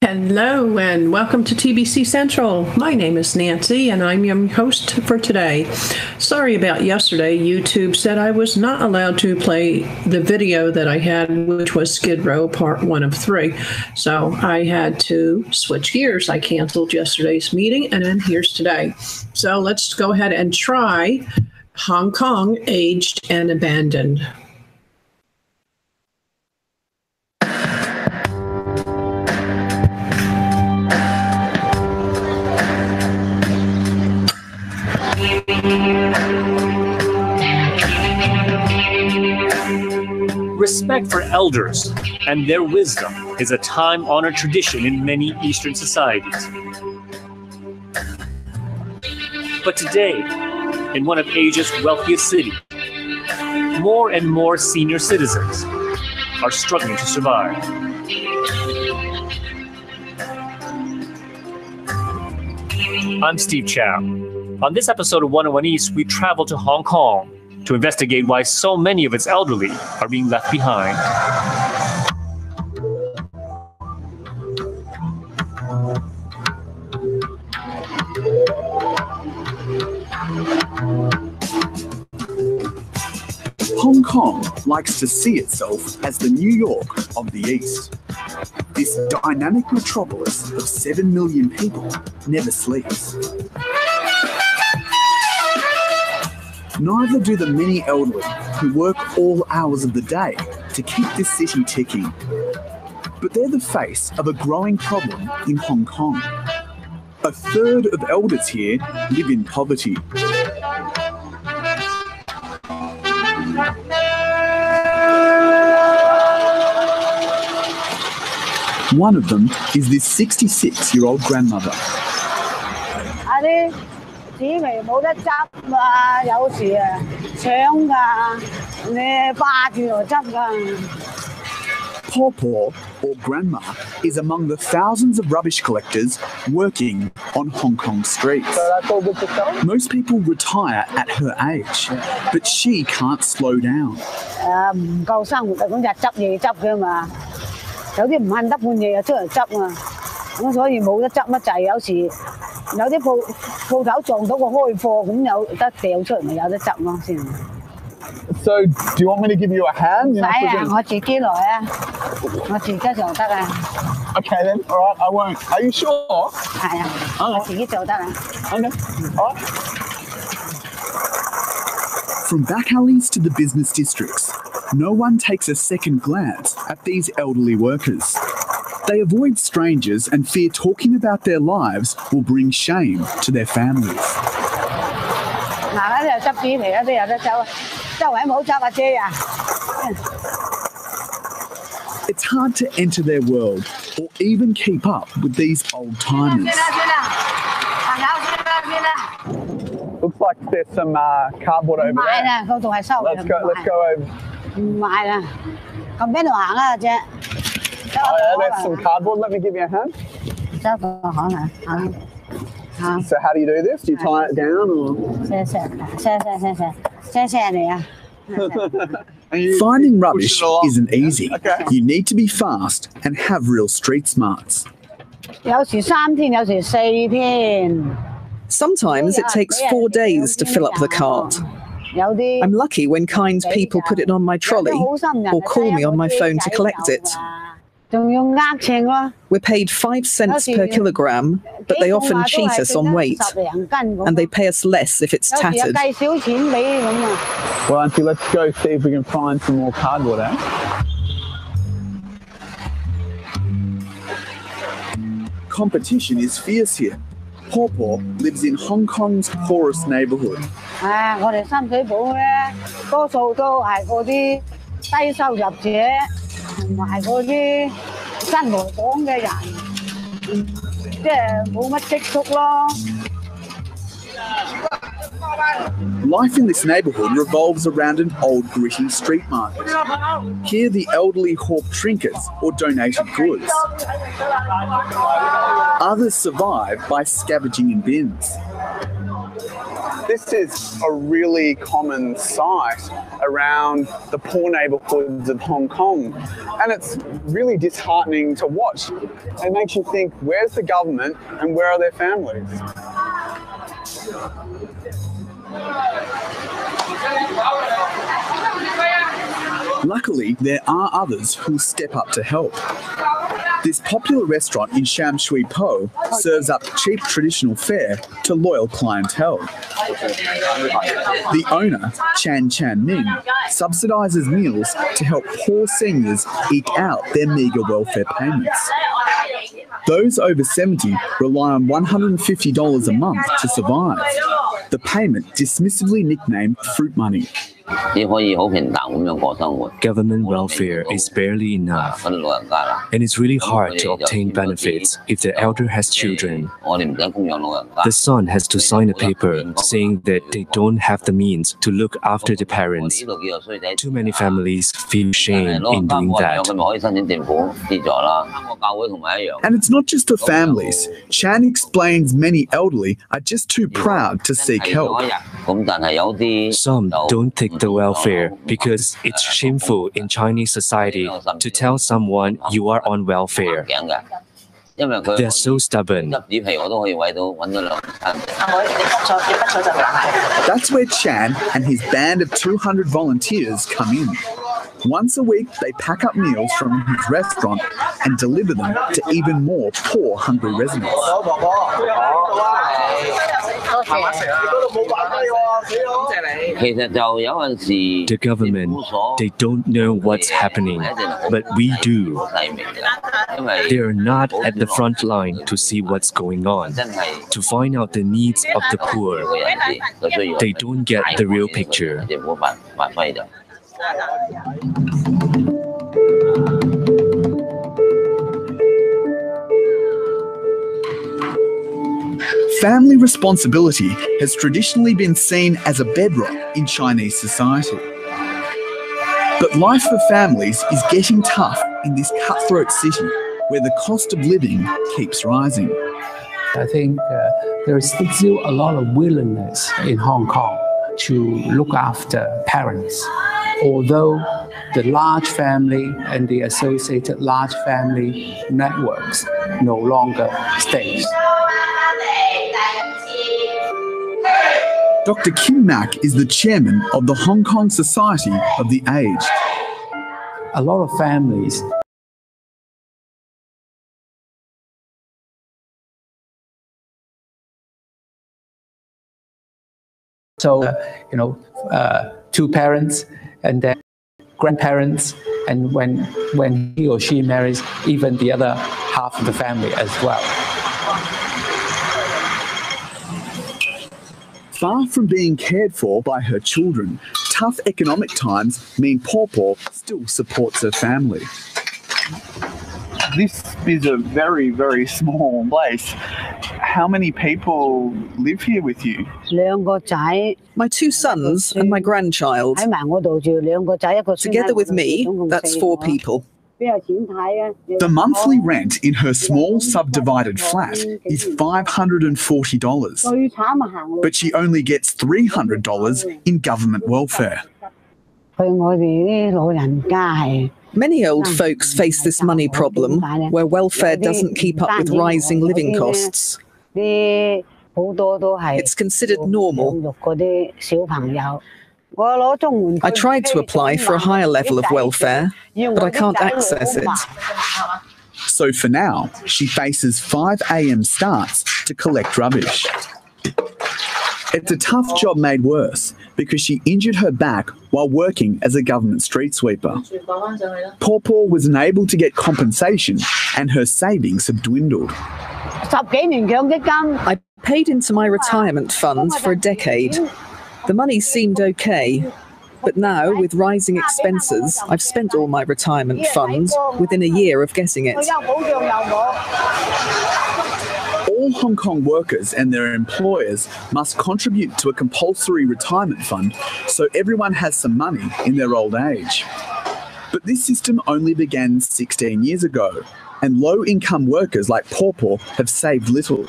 Hello and welcome to TBC Central. My name is Nancy and I'm your host for today. Sorry about yesterday. YouTube said I was not allowed to play the video that I had, which was Skid Row Part 1 of 3. So I had to switch gears. I canceled yesterday's meeting and then here's today. So let's go ahead and try Hong Kong, Aged and Abandoned. Respect for elders and their wisdom is a time-honored tradition in many Eastern societies. But today, in one of Asia's wealthiest cities, more and more senior citizens are struggling to survive. I'm Steve Chow. On this episode of 101 East, we travel to Hong Kong to investigate why so many of its elderly are being left behind. Hong Kong likes to see itself as the New York of the East. This dynamic metropolis of 7 million people never sleeps. Neither do the many elderly who work all hours of the day to keep this city ticking. But they're the face of a growing problem in Hong Kong. A third of elders here live in poverty. One of them is this 66-year-old grandmother. 紫皮冇得執啊，有時啊搶㗎，你霸住就執㗎。 Pawpaw, or grandma, is among the thousands of rubbish collectors working on Hong Kong streets. Most people retire at her age, but she can't slow down. 唔夠生活就咁日執夜執㗎嘛，有啲唔瞓得半夜就出嚟執啊，咁所以冇得執乜滯，有時。 有啲鋪頭撞到個開貨，咁有得掉出嚟咪有得執咯先。So, do you want me to give you a hand? 唔使啊，我自己來啊，我自己就得啊。Okay then, all right, I won't. Are you sure? 係啊，我自己就得啊。Okay, all right. From back alleys to the business districts, no one takes a second glance at these elderly workers. They avoid strangers and fear talking about their lives will bring shame to their families. 嗱，嗰啲又執紙皮，嗰啲有得執，周圍冇執啊姐啊！ It's hard to enter their world or even keep up with these old timers. Looks like there's some cardboard over there. 買啦，嗰度係收嘅。Let's go over. 唔買啦，咁邊度行啊姐？ Oh, yeah, there's some cardboard. Let me give you a hand. So how do you do this? Do you tie it down or? Finding rubbish isn't easy. Okay. You need to be fast and have real street smarts. 有時3天，有時4天。 Sometimes it takes 4 days to fill up the cart. I'm lucky when kind people put it on my trolley or call me on my phone to collect it. We're paid 5 cents per kilogram, but they often cheat us on weight, and they pay us less if it's tattered. Well, Auntie, let's go see if we can find some more cardboard, eh? Competition is fierce here. Pawpaw lives in Hong Kong's poorest neighbourhood. 我哋深水埗咧，多數都係嗰啲低收入者。 同埋嗰啲新來港嘅人，即係冇乜積蓄咯。Life in this neighbourhood revolves around an old gritty street market. Here the elderly hawk trinkets or donated goods. Others survive by scavenging in bins. This is a really common sight around the poor neighbourhoods of Hong Kong, and it's really disheartening to watch. It makes you think, where's the government and where are their families? Luckily, there are others who step up to help. This popular restaurant in Sham Shui Po serves up cheap traditional fare to loyal clientele. The owner, Chan Ming, subsidises meals to help poor seniors eke out their meagre welfare payments. Those over 70 rely on $150 a month to survive. The payment dismissively nicknamed fruit money. Government welfare is barely enough, and it's really hard to obtain benefits if the elder has children. The son has to sign a paper saying that they don't have the means to look after the parents. Too many families feel shame in doing that. And it's not just for families. Chan explains many elderly are just too proud to seek help. Some don't take the welfare because it's shameful in Chinese society to tell someone you are on welfare. They're so stubborn. That's where Chan and his band of 200 volunteers come in. Once a week, they pack up meals from his restaurant and deliver them to even more poor, hungry residents. The government, they don't know what's happening, but we do. They are not at the front line to see what's going on, to find out the needs of the poor. They don't get the real picture. Family responsibility has traditionally been seen as a bedrock in Chinese society. But life for families is getting tough in this cutthroat city where the cost of living keeps rising. I think there is still a lot of willingness in Hong Kong to look after parents, although the large family and the associated large family networks no longer stays. Dr. Kim Mak is the chairman of the Hong Kong Society of the Aged. A lot of families two parents and then grandparents, and when he or she marries, even the other half of the family as well. Far from being cared for by her children, tough economic times mean Paw still supports her family. This is a very, very small place. How many people live here with you? My two sons and my grandchild. Together with me, that's 4 people. The monthly rent in her small subdivided flat is $540, but she only gets $300 in government welfare. Many old folks face this money problem where welfare doesn't keep up with rising living costs. It's considered normal. I tried to apply for a higher level of welfare, but I can't access it. So for now, she faces 5 a.m. starts to collect rubbish. It's a tough job made worse because she injured her back while working as a government street sweeper. Paw was unable to get compensation and her savings have dwindled. I paid into my retirement funds for a decade. The money seemed okay, but now, with rising expenses, I've spent all my retirement funds within a year of getting it. All Hong Kong workers and their employers must contribute to a compulsory retirement fund so everyone has some money in their old age. But this system only began 16 years ago, and low-income workers like Paw have saved little.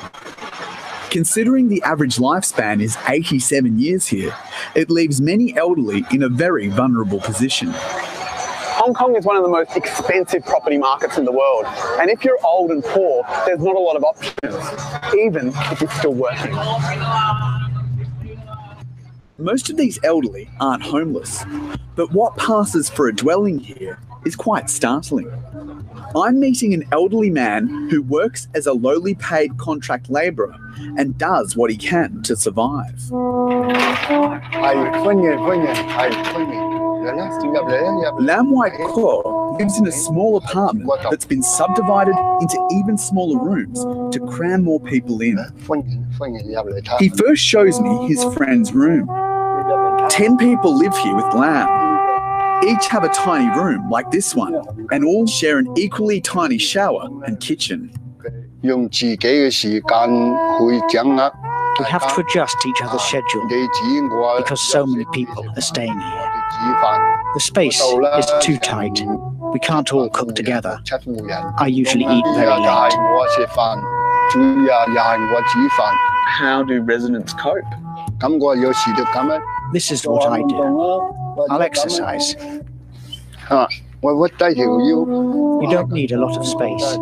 Considering the average lifespan is 87 years here, it leaves many elderly in a very vulnerable position. Hong Kong is one of the most expensive property markets in the world, and if you're old and poor, there's not a lot of options, even if you're still working. Most of these elderly aren't homeless, but what passes for a dwelling here is quite startling. I'm meeting an elderly man who works as a lowly paid contract labourer and does what he can to survive. Lam Wai Ko lives in a small apartment that's been subdivided into even smaller rooms to cram more people in. He first shows me his friend's room. 10 people live here with Lam. Each have a tiny room like this one, and all share an equally tiny shower and kitchen. We have to adjust each other's schedule because so many people are staying here. The space is too tight. We can't all cook together. I usually eat very late. How do residents cope? This is what I do. I'll exercise. You don't need a lot of space,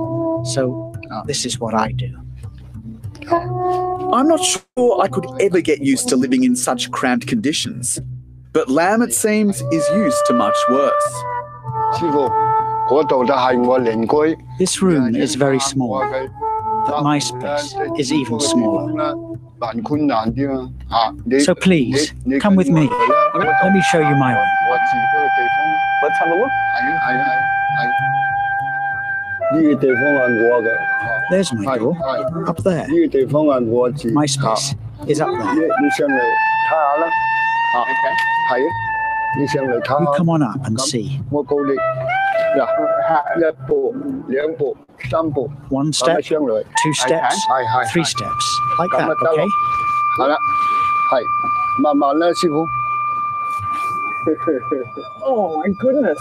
so this is what I do. I'm not sure I could ever get used to living in such cramped conditions, but Lam, it seems, is used to much worse. This room is very small, but my space is even smaller. So please, come with me. Let me show you my room. Let's have a look. There's my door, up there. My space is up there. You come on up and see. One step, 2 steps, 3 steps, like that, okay? Oh my goodness.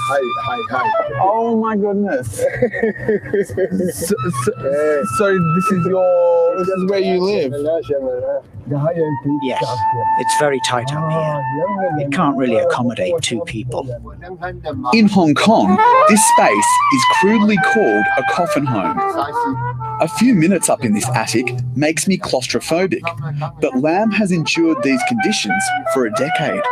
Oh my goodness. So this is where you live? Yes, it's very tight up here. It can't really accommodate 2 people. In Hong Kong, this space is crudely called a coffin home. A few minutes up in this attic makes me claustrophobic, but Lam has endured these conditions for a decade.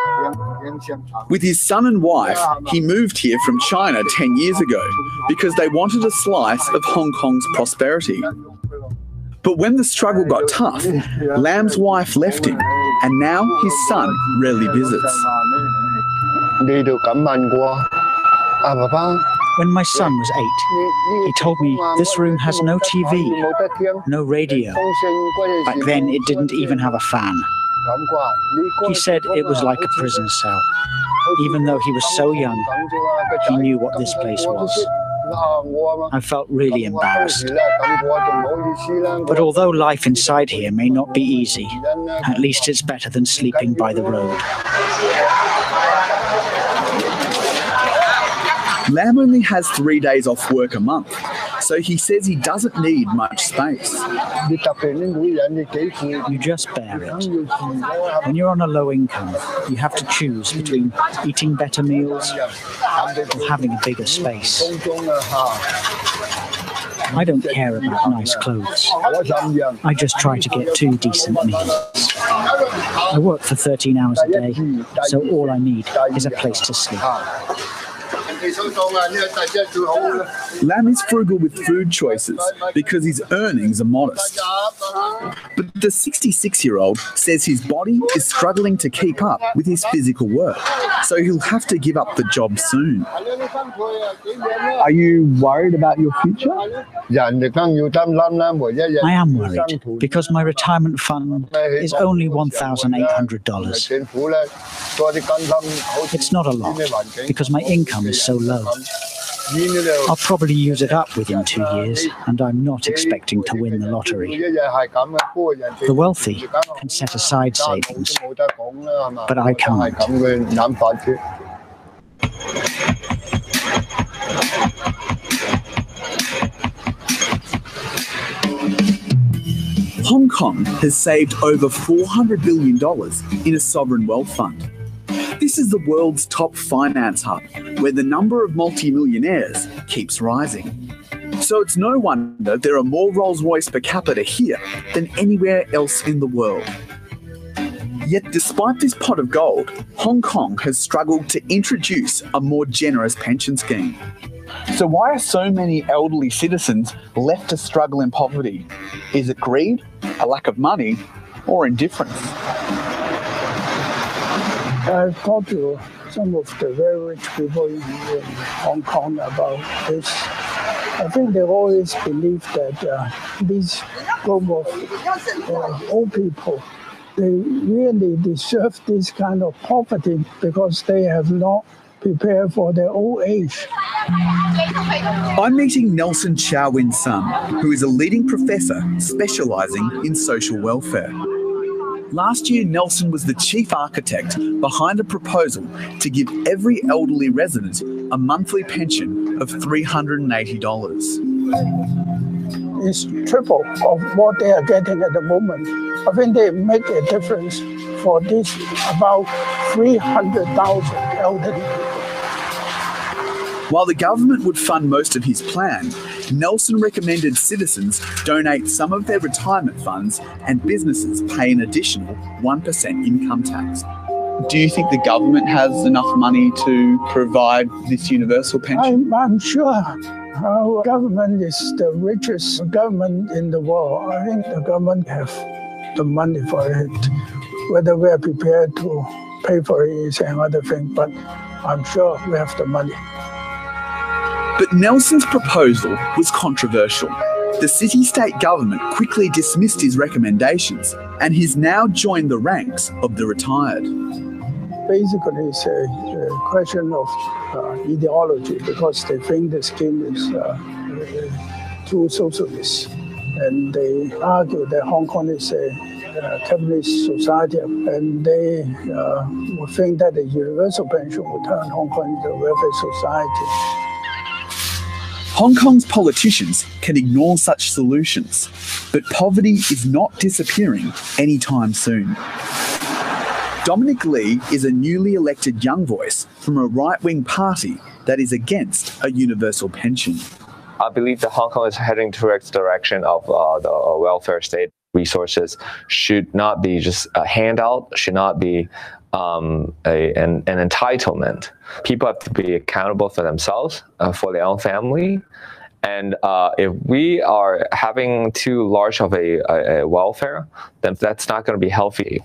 With his son and wife, he moved here from China 10 years ago because they wanted a slice of Hong Kong's prosperity. But when the struggle got tough, Lam's wife left him, and now his son rarely visits. When my son was 8, he told me this room has no TV, no radio. Back then, it didn't even have a fan. He said it was like a prison cell. Even though he was so young, he knew what this place was. I felt really embarrassed. But although life inside here may not be easy, at least it's better than sleeping by the road. Lam only has 3 days off work a month, so he says he doesn't need much space. You just bear it. When you're on a low income, you have to choose between eating better meals or having a bigger space. I don't care about nice clothes. I just try to get 2 decent meals. I work for 13 hours a day, so all I need is a place to sleep. Lam is frugal with food choices because his earnings are modest. But the 66-year-old says his body is struggling to keep up with his physical work, so he'll have to give up the job soon. Are you worried about your future? I am worried because my retirement fund is only $1,800. It's not a lot because my income is so low. I'll probably use it up within 2 years, and I'm not expecting to win the lottery. The wealthy can set aside savings, but I can't. Hong Kong has saved over $400 billion in a sovereign wealth fund. This is the world's top finance hub, where the number of multimillionaires keeps rising. So it's no wonder there are more Rolls-Royce per capita here than anywhere else in the world. Yet despite this pot of gold, Hong Kong has struggled to introduce a more generous pension scheme. So why are so many elderly citizens left to struggle in poverty? Is it greed, a lack of money, or indifference? I've talked to some of the very rich people in Hong Kong about this. I think they always believe that these group of old people, they really deserve this kind of poverty because they have not prepared for their old age. I'm meeting Nelson Chow Win Sun, who is a leading professor specialising in social welfare. Last year, Nelson was the chief architect behind a proposal to give every elderly resident a monthly pension of $380. It's triple of what they are getting at the moment. I think they make a difference for this about 300,000 elderly people. While the government would fund most of his plan, Nelson recommended citizens donate some of their retirement funds and businesses pay an additional 1% income tax. Do you think the government has enough money to provide this universal pension? I'm sure our government is the richest government in the world. I think the government have the money for it. Whether we are prepared to pay for it is another thing, but I'm sure we have the money. But Nelson's proposal was controversial. The city-state government quickly dismissed his recommendations, and he's now joined the ranks of the retired. Basically, it's a question of ideology because they think the scheme is too socialist. And they argue that Hong Kong is a capitalist society, and they would think that the universal pension would turn Hong Kong into a welfare society. Hong Kong's politicians can ignore such solutions, but poverty is not disappearing anytime soon. Dominic Lee is a newly elected young voice from a right-wing party that is against a universal pension. I believe that Hong Kong is heading towards the direction of the welfare state. Resources should not be just a handout, should not be an entitlement. People have to be accountable for themselves, for their own family. And if we are having too large of a welfare, then that's not going to be healthy.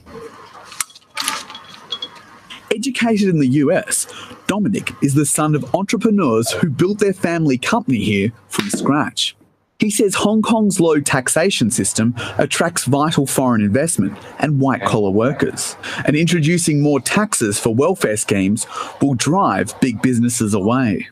Educated in the US, Dominic is the son of entrepreneurs who built their family company here from scratch. He says Hong Kong's low taxation system attracts vital foreign investment and white-collar workers, and introducing more taxes for welfare schemes will drive big businesses away.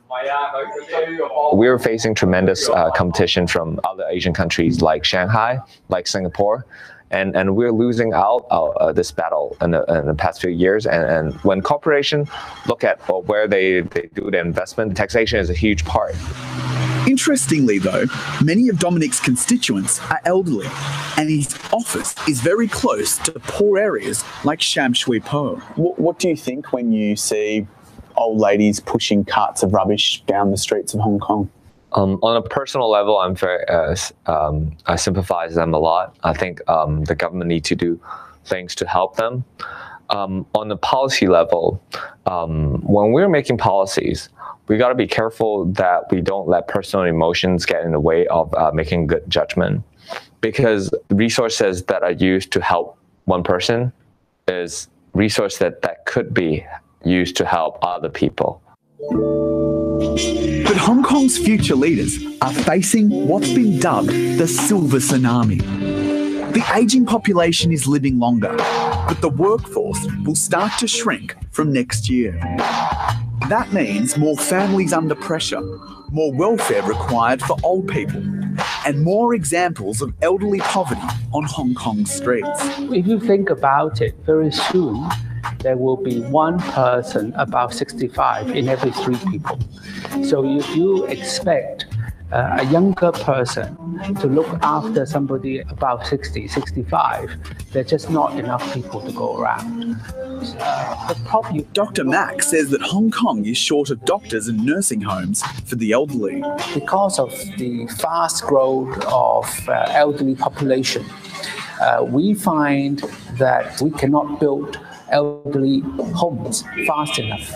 We're facing tremendous competition from other Asian countries like Shanghai, like Singapore, and we're losing out this battle in the past few years. And when corporations look at where they do their investment, taxation is a huge part. Interestingly, though, many of Dominic's constituents are elderly, and his office is very close to poor areas like Sham Shui Po. What do you think when you see old ladies pushing carts of rubbish down the streets of Hong Kong? On a personal level, I'm very I sympathize with them a lot. I think the government needs to do things to help them. On the policy level, when we're making policies, we got to be careful that we don't let personal emotions get in the way of making good judgment, because resources that are used to help one person is resource that could be used to help other people. But Hong Kong's future leaders are facing what's been dubbed the silver tsunami. The ageing population is living longer, but the workforce will start to shrink from next year. That means more families under pressure, more welfare required for old people, and more examples of elderly poverty on Hong Kong's streets. If you think about it, very soon there will be one person about 65 in every 3 people. So if you expect a younger person to look after somebody about 60, 65, there's just not enough people to go around. Dr. Mack says that Hong Kong is short of doctors and nursing homes for the elderly. Because of the fast growth of elderly population, we find that we cannot build elderly homes fast enough.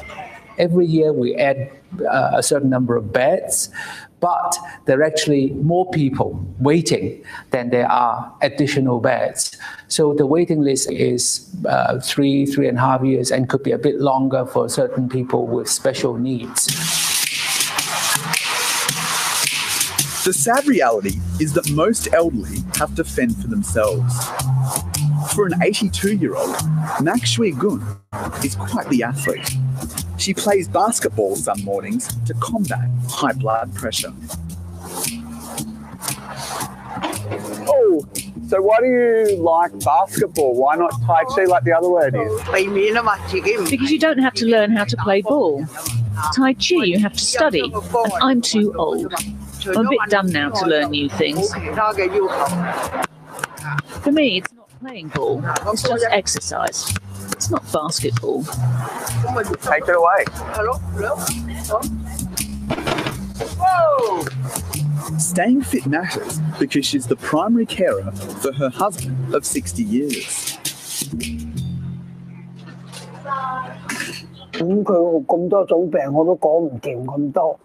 Every year we add a certain number of beds, but there are actually more people waiting than there are additional beds. So the waiting list is 3.5 years, and could be a bit longer for certain people with special needs. The sad reality is that most elderly have to fend for themselves. For an 82-year-old, Mak Shui Gun is quite the athlete. She plays basketball some mornings to combat high blood pressure. Oh, so why do you like basketball? Why not Tai Chi like the other ladies? Because you don't have to learn how to play ball. Tai Chi you have to study, and I'm too old. I'm a bit dumb now to learn new things. For me, it's not playing ball, it's just exercise. It's not basketball. Take it away. Whoa! Staying fit matters because she's the primary carer for her husband of 60 years.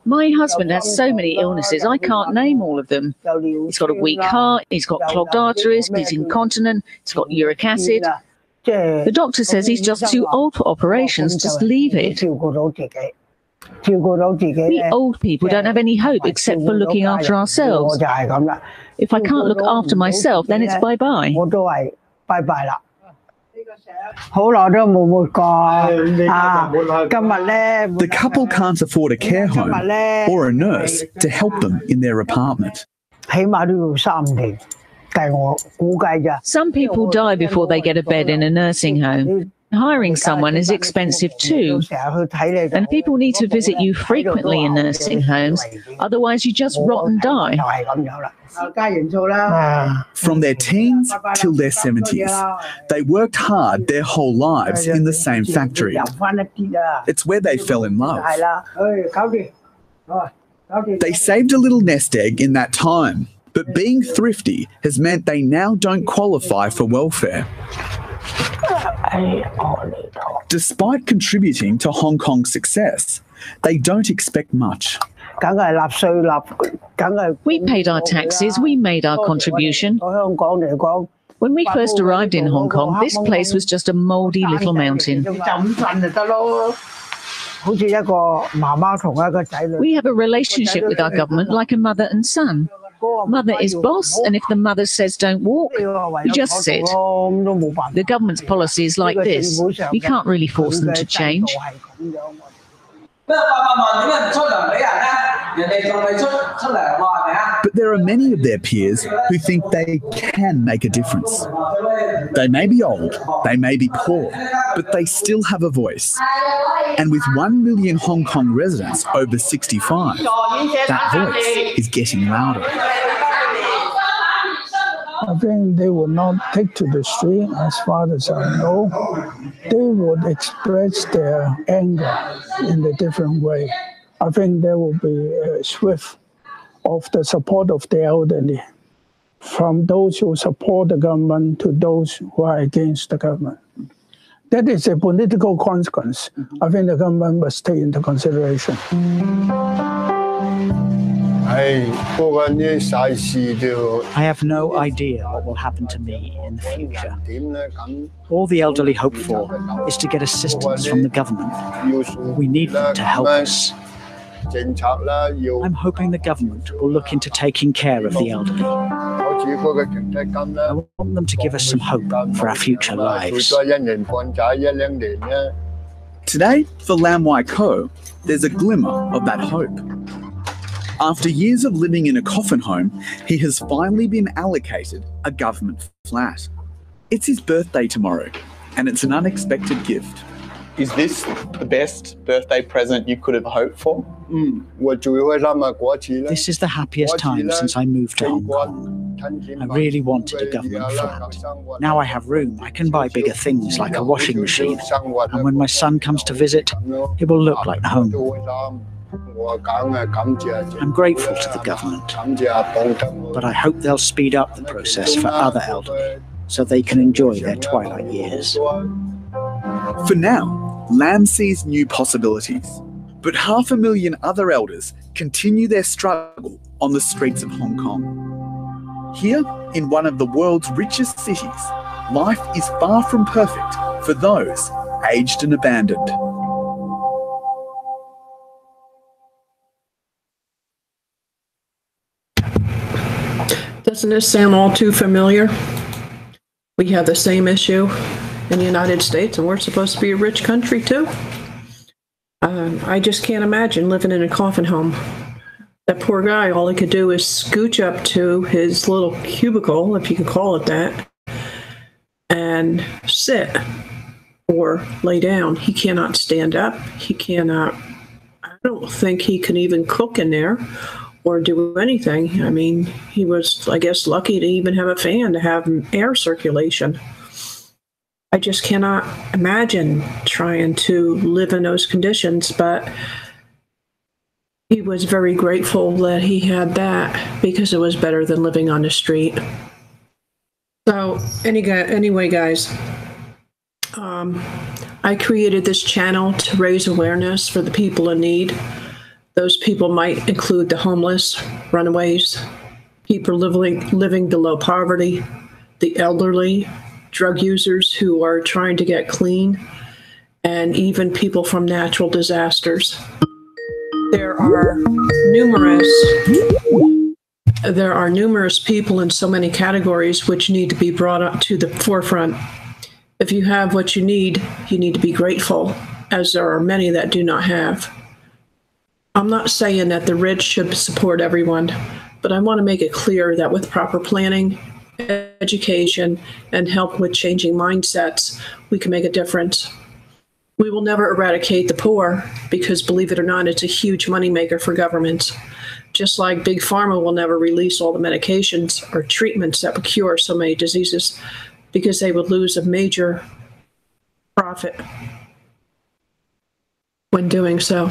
My husband has so many illnesses, I can't name all of them. He's got a weak heart, he's got clogged arteries, he's incontinent, he's got uric acid. The doctor says he's just too old for operations, just leave it. We old people don't have any hope except for looking after ourselves. If I can't look after myself, then it's bye-bye. The couple can't afford a care home or a nurse to help them in their apartment. Some people die before they get a bed in a nursing home. Hiring someone is expensive too. And people need to visit you frequently in nursing homes, otherwise you just rot and die. From their teens till their 70s, they worked hard their whole lives in the same factory. It's where they fell in love. They saved a little nest egg in that time, but being thrifty has meant they now don't qualify for welfare. Despite contributing to Hong Kong's success, they don't expect much. We paid our taxes, we made our contribution. When we first arrived in Hong Kong, this place was just a mouldy little mountain. We have a relationship with our government like a mother and son. Mother is boss, and if the mother says don't walk, you just sit. The government's policy is like this. You can't really force them to change. But there are many of their peers who think they can make a difference. They may be old, they may be poor, but they still have a voice. And with 1 million Hong Kong residents over 65, that voice is getting louder. I think they will not take to the street, as far as I know. They would express their anger in a different way. I think there will be a swift of the support of the elderly, from those who support the government to those who are against the government. That is a political consequence. I think the government must take into consideration. I have no idea what will happen to me in the future. All the elderly hope for is to get assistance from the government. We need them to help us. I'm hoping the government will look into taking care of the elderly. I want them to give us some hope for our future lives. Today, for Lam Wai Ko, there's a glimmer of that hope. After years of living in a coffin home, he has finally been allocated a government flat. It's his birthday tomorrow, and it's an unexpected gift. Is this the best birthday present you could have hoped for? This is the happiest time since I moved to Hong Kong. I really wanted a government flat. Now I have room, I can buy bigger things like a washing machine. And when my son comes to visit, it will look like home. I'm grateful to the government, but I hope they'll speed up the process for other elderly so they can enjoy their twilight years. For now, Lam sees new possibilities, but 500,000 other elders continue their struggle on the streets of Hong Kong. Here, in one of the world's richest cities, life is far from perfect for those aged and abandoned. Doesn't this sound all too familiar? We have the same issue in the United States, and we're supposed to be a rich country too. I just can't imagine living in a coffin home. That poor guy, all he could do is scooch up to his little cubicle, if you can call it that, and sit or lay down. He cannot stand up. He cannot, I don't think he can even cook in there or do anything. I mean, he was, I guess, lucky to even have a fan to have air circulation. I just cannot imagine trying to live in those conditions, but he was very grateful that he had that because it was better than living on the street. So anyway, guys, I created this channel to raise awareness for the people in need. Those people might include the homeless, runaways, people living below poverty, the elderly, drug users who are trying to get clean, and even people from natural disasters. There are numerous people in so many categories which need to be brought up to the forefront. If you have what you need to be grateful, as there are many that do not have. I'm not saying that the rich should support everyone, but I want to make it clear that with proper planning, education, and help with changing mindsets, we can make a difference. We will never eradicate the poor because, believe it or not, it's a huge moneymaker for governments. Just like Big Pharma will never release all the medications or treatments that would cure so many diseases because they would lose a major profit when doing so.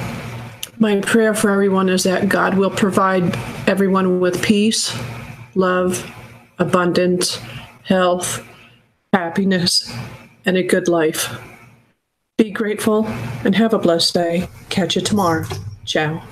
My prayer for everyone is that God will provide everyone with peace, love, abundance, health, happiness, and a good life. Be grateful and have a blessed day. Catch you tomorrow. Ciao.